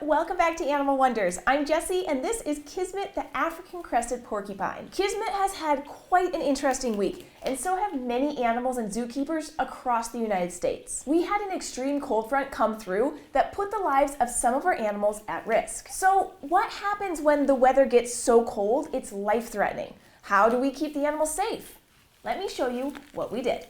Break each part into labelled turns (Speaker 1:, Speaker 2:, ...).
Speaker 1: welcome back to Animal Wonders. I'm Jessi and this is Kismet the African crested porcupine. Kismet has had quite an interesting week, and so have many animals and zookeepers across the United States. We had an extreme cold front come through that put the lives of some of our animals at risk. So what happens when the weather gets so cold it's life-threatening? How do we keep the animals safe? Let me show you what we did.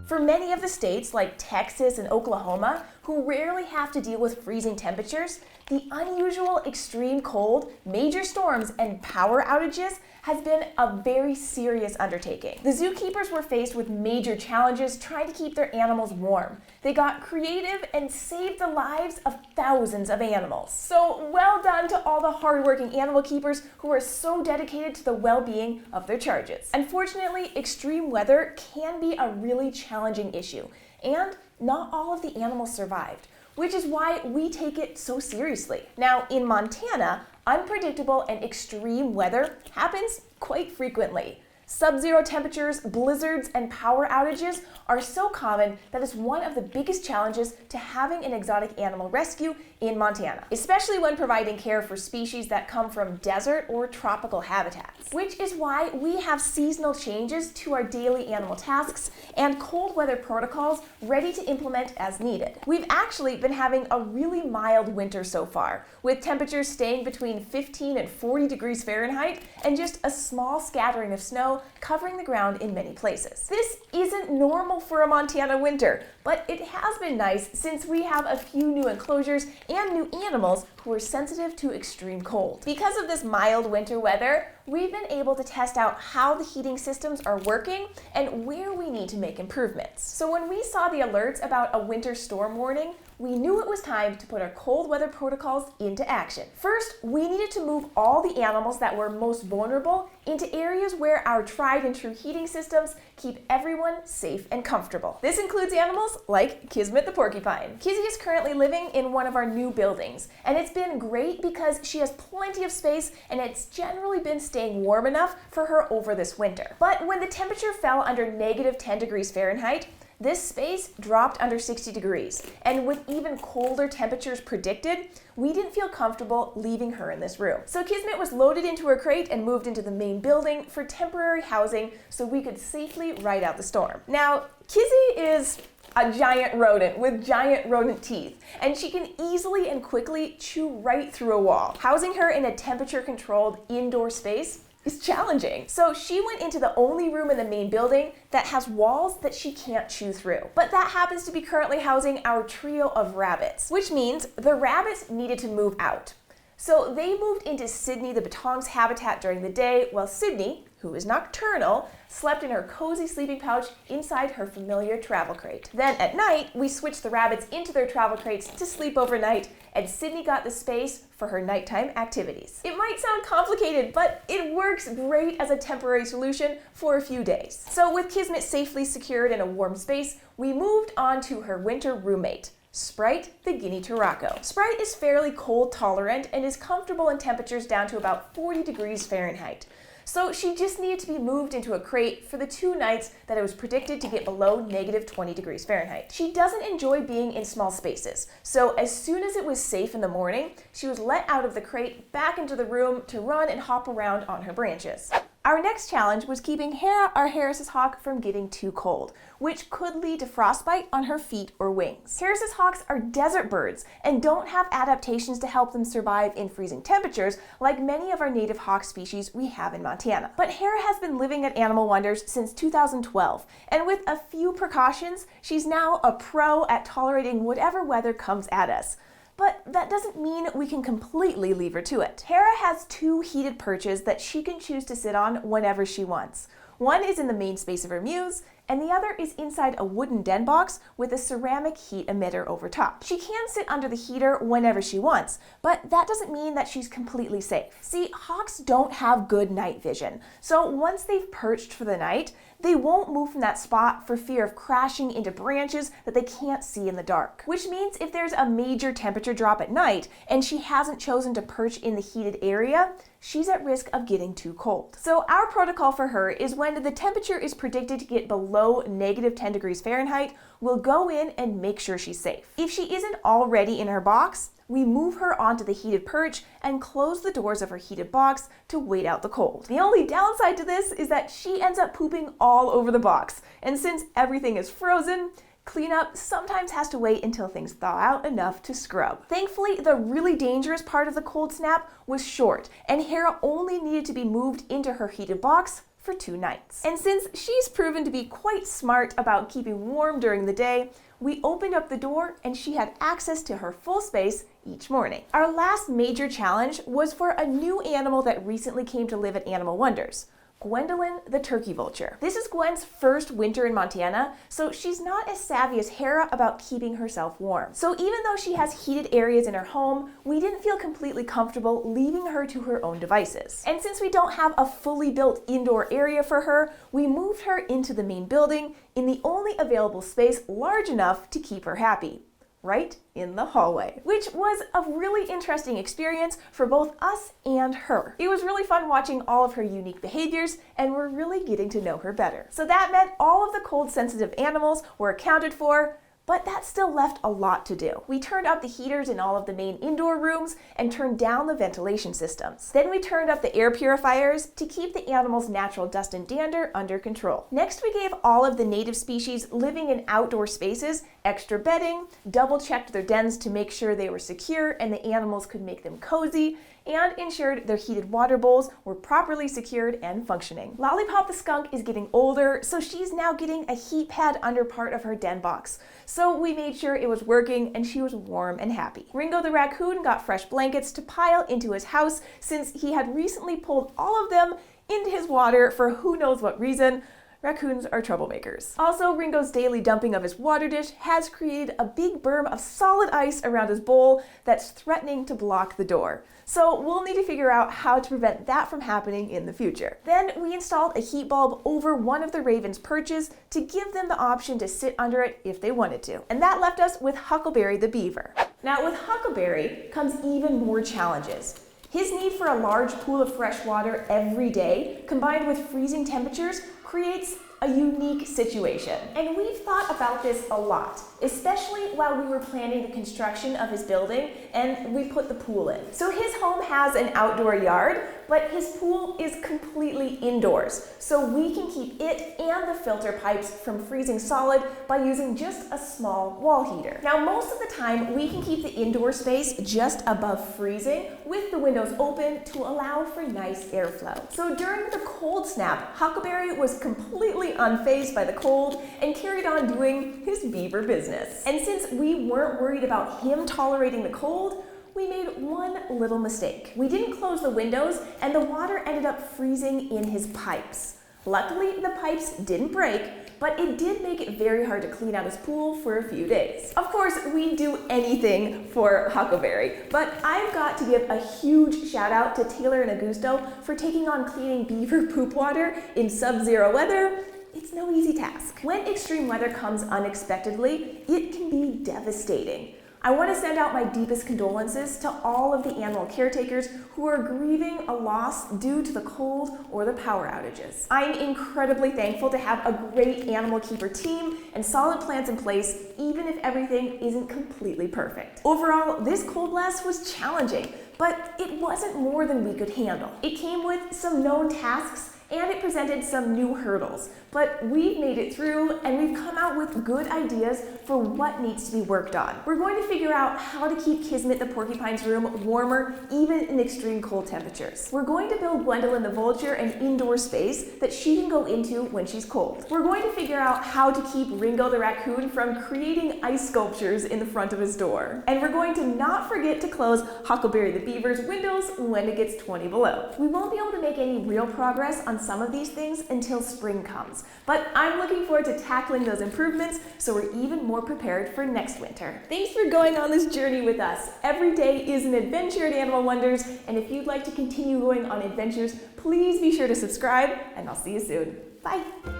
Speaker 1: For many of the states like Texas and Oklahoma, who rarely have to deal with freezing temperatures, the unusual extreme cold, major storms, and power outages has been a very serious undertaking. The zookeepers were faced with major challenges trying to keep their animals warm. They got creative and saved the lives of thousands of animals. So well done to all the hardworking animal keepers who are so dedicated to the well-being of their charges. Unfortunately, extreme weather can be a really challenging issue, and not all of the animals survived, which is why we take it so seriously. Now, in Montana, unpredictable and extreme weather happens quite frequently. Sub-zero temperatures, blizzards, and power outages are so common that it's one of the biggest challenges to having an exotic animal rescue in Montana, especially when providing care for species that come from desert or tropical habitats. Which is why we have seasonal changes to our daily animal tasks and cold weather protocols ready to implement as needed. We've actually been having a really mild winter so far, with temperatures staying between 15 and 40 degrees Fahrenheit and just a small scattering of snow covering the ground in many places. This isn't normal for a Montana winter, but it has been nice since we have a few new enclosures and new animals who are sensitive to extreme cold. Because of this mild winter weather, we've been able to test out how the heating systems are working and where we need to make improvements. So when we saw the alerts about a winter storm warning, we knew it was time to put our cold weather protocols into action. First, we needed to move all the animals that were most vulnerable into areas where our tried and true heating systems keep everyone safe and comfortable. This includes animals like Kismet the porcupine. Kizzy is currently living in one of our new buildings, and it's been great because she has plenty of space and it's generally been staying warm enough for her over this winter. But when the temperature fell under -10 degrees Fahrenheit, this space dropped under 60 degrees, and with even colder temperatures predicted, we didn't feel comfortable leaving her in this room. So Kismet was loaded into her crate and moved into the main building for temporary housing so we could safely ride out the storm. Now, Kizzy is a giant rodent with giant rodent teeth, and she can easily and quickly chew right through a wall. Housing her in a temperature-controlled indoor space is challenging. So she went into the only room in the main building that has walls that she can't chew through. But that happens to be currently housing our trio of rabbits, which means the rabbits needed to move out. So they moved into Sydney the Batong's habitat during the day, while Sydney, who is nocturnal, slept in her cozy sleeping pouch inside her familiar travel crate. Then at night, we switched the rabbits into their travel crates to sleep overnight, and Sydney got the space for her nighttime activities. It might sound complicated, but it works great as a temporary solution for a few days. So with Kismet safely secured in a warm space, we moved on to her winter roommate, Sprite the Guinea Turako. Sprite is fairly cold tolerant and is comfortable in temperatures down to about 40 degrees Fahrenheit. So she just needed to be moved into a crate for the 2 nights that it was predicted to get below -20 degrees Fahrenheit. She doesn't enjoy being in small spaces, so as soon as it was safe in the morning, she was let out of the crate back into the room to run and hop around on her branches. Our next challenge was keeping Hera, our Harris's hawk, from getting too cold, which could lead to frostbite on her feet or wings. Harris's hawks are desert birds and don't have adaptations to help them survive in freezing temperatures like many of our native hawk species we have in Montana. But Hera has been living at Animal Wonders since 2012, and with a few precautions, she's now a pro at tolerating whatever weather comes at us. But that doesn't mean we can completely leave her to it. Hera has 2 heated perches that she can choose to sit on whenever she wants. One is in the main space of her mews, and the other is inside a wooden den box with a ceramic heat emitter over top. She can sit under the heater whenever she wants, but that doesn't mean that she's completely safe. See, hawks don't have good night vision, so once they've perched for the night, They won't move from that spot for fear of crashing into branches that they can't see in the dark. Which means if there's a major temperature drop at night and she hasn't chosen to perch in the heated area, she's at risk of getting too cold. So our protocol for her is when the temperature is predicted to get below -10 degrees Fahrenheit, we'll go in and make sure she's safe. If she isn't already in her box, we move her onto the heated perch and close the doors of her heated box to wait out the cold. The only downside to this is that she ends up pooping all over the box, and since everything is frozen, cleanup sometimes has to wait until things thaw out enough to scrub. Thankfully, the really dangerous part of the cold snap was short, and Hera only needed to be moved into her heated box for 2 nights. And since she's proven to be quite smart about keeping warm during the day, we opened up the door and she had access to her full space each morning. Our last major challenge was for a new animal that recently came to live at Animal Wonders. Gwendolyn the turkey vulture. This is Gwen's first winter in Montana, so she's not as savvy as Hera about keeping herself warm. So even though she has heated areas in her home, we didn't feel completely comfortable leaving her to her own devices. And since we don't have a fully built indoor area for her, we moved her into the main building in the only available space large enough to keep her happy. Right in the hallway, which was a really interesting experience for both us and her. It was really fun watching all of her unique behaviors, and we're really getting to know her better. So that meant all of the cold sensitive animals were accounted for, but that still left a lot to do. We turned up the heaters in all of the main indoor rooms and turned down the ventilation systems. Then we turned up the air purifiers to keep the animals' natural dust and dander under control. Next, we gave all of the native species living in outdoor spaces extra bedding, double-checked their dens to make sure they were secure and the animals could make them cozy, and ensured their heated water bowls were properly secured and functioning. Lollipop the skunk is getting older, so she's now getting a heat pad under part of her den box. So we made sure it was working and she was warm and happy. Ringo the raccoon got fresh blankets to pile into his house since he had recently pulled all of them into his water for who knows what reason. Raccoons are troublemakers. Also, Ringo's daily dumping of his water dish has created a big berm of solid ice around his bowl that's threatening to block the door. So we'll need to figure out how to prevent that from happening in the future. Then we installed a heat bulb over one of the ravens' perches to give them the option to sit under it if they wanted to. And that left us with Huckleberry the beaver. Now with Huckleberry comes even more challenges. His need for a large pool of fresh water every day, combined with freezing temperatures, creates a unique situation. And we've thought about this a lot, especially while we were planning the construction of his building and we put the pool in. So his home has an outdoor yard, but his pool is completely indoors. So we can keep it and the filter pipes from freezing solid by using just a small wall heater. Now, most of the time, we can keep the indoor space just above freezing with the windows open to allow for nice airflow. So during the cold snap, Huckleberry was completely unfazed by the cold and carried on doing his beaver business. And since we weren't worried about him tolerating the cold, we made one little mistake. We didn't close the windows and the water ended up freezing in his pipes. Luckily, the pipes didn't break, but it did make it very hard to clean out his pool for a few days. Of course, we'd do anything for Huckleberry, but I've got to give a huge shout out to Taylor and Augusto for taking on cleaning beaver poop water in sub-zero weather. It's no easy task. When extreme weather comes unexpectedly, it can be devastating. I want to send out my deepest condolences to all of the animal caretakers who are grieving a loss due to the cold or the power outages. I'm incredibly thankful to have a great animal keeper team and solid plans in place, even if everything isn't completely perfect. Overall, this cold blast was challenging, but it wasn't more than we could handle. It came with some known tasks and it presented some new hurdles, but we've made it through and we've come out with good ideas for what needs to be worked on. We're going to figure out how to keep Kismet the porcupine's room warmer even in extreme cold temperatures. We're going to build Gwendolyn the vulture an indoor space that she can go into when she's cold. We're going to figure out how to keep Ringo the raccoon from creating ice sculptures in the front of his door. And we're going to not forget to close Huckleberry the beaver's windows when it gets 20 below. We won't be able to make any real progress on some of these things until spring comes, but I'm looking forward to tackling those improvements so we're even more prepared for next winter. Thanks for going on this journey with us. Every day is an adventure at Animal Wonders, and if you'd like to continue going on adventures, please be sure to subscribe, and I'll see you soon. Bye!